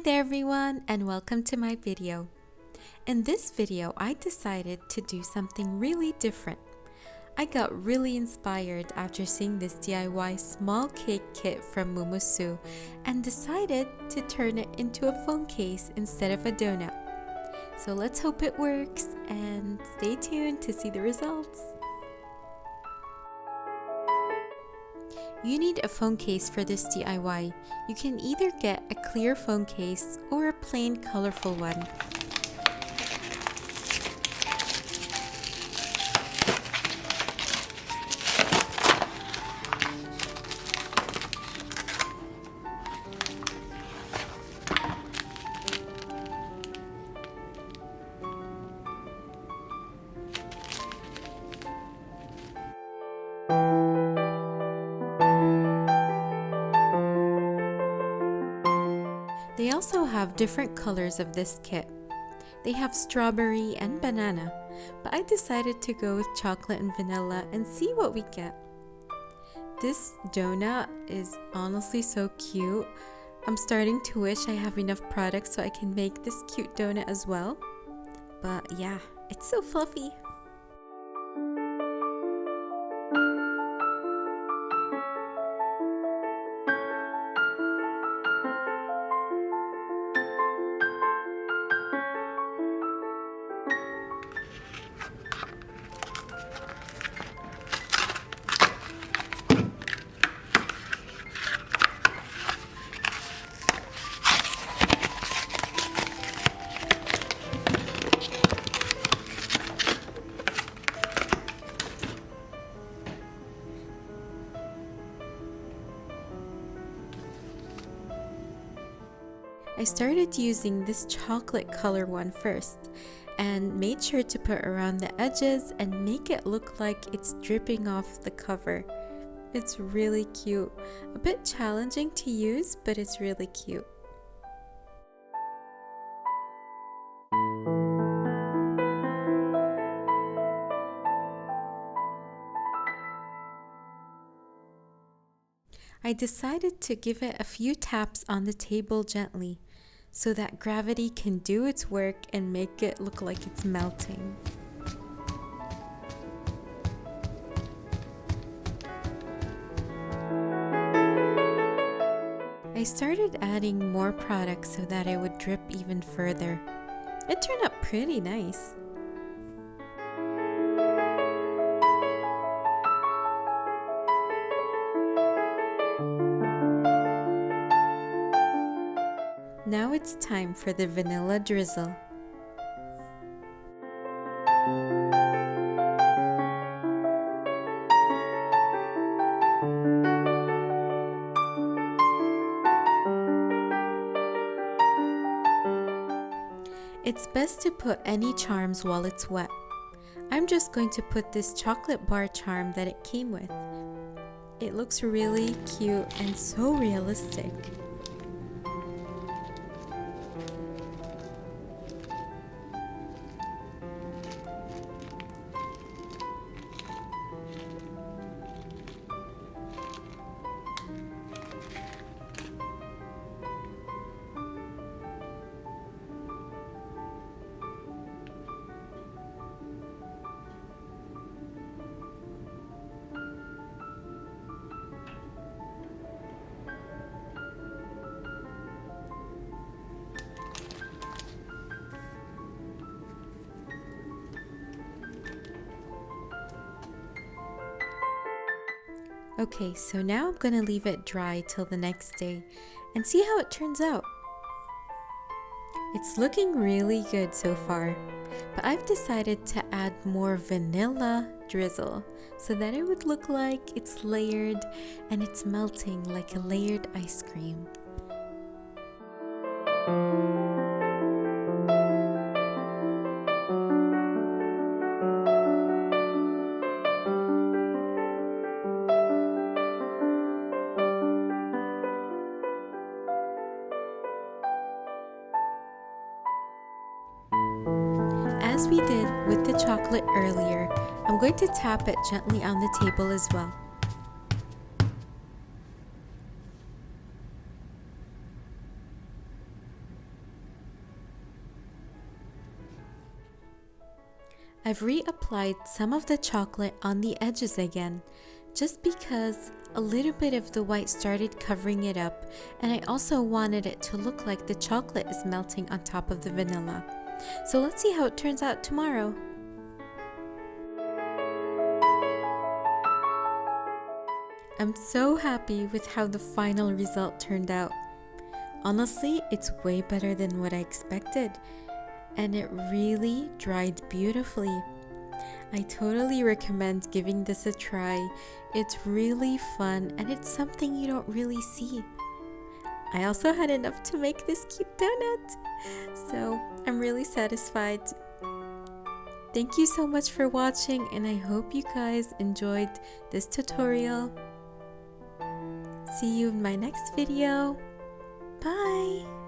there everyone, and welcome to my video. In this video, I decided to do something really different. I got really inspired after seeing this DIY small cake kit from Mumuso and decided to turn it into a phone case instead of a donut. So let's hope it works and stay tuned to see the results. You need a phone case for this DIY. You can either get a clear phone case or a plain colorful one. They also have different colors of this kit. They have strawberry and banana, but I decided to go with chocolate and vanilla and see what we get. This donut is honestly so cute. I'm starting to wish I have enough products so I can make this cute donut as well. But yeah, it's so fluffy. I started using this chocolate color one first and made sure to put around the edges and make it look like it's dripping off the cover. It's really cute. A bit challenging to use, but it's really cute. I decided to give it a few taps on the table gently so that gravity can do its work and make it look like it's melting. I started adding more products so that it would drip even further. It turned out pretty nice. Now it's time for the vanilla drizzle. It's best to put any charms while it's wet. I'm just going to put this chocolate bar charm that it came with. It looks really cute and so realistic. Okay, so now I'm gonna leave it dry till the next day and see how it turns out. It's looking really good so far, but I've decided to add more vanilla drizzle so that it would look like it's layered and it's melting like a layered ice cream. As we did with the chocolate earlier, I'm going to tap it gently on the table as well. I've reapplied some of the chocolate on the edges again, just because a little bit of the white started covering it up, and I also wanted it to look like the chocolate is melting on top of the vanilla. So let's see how it turns out tomorrow. I'm so happy with how the final result turned out. Honestly, it's way better than what I expected, and it really dried beautifully. I totally recommend giving this a try. It's really fun and it's something you don't really see. I also had enough to make this cute donut, so I'm really satisfied. Thank you so much for watching, and I hope you guys enjoyed this tutorial. See you in my next video. Bye!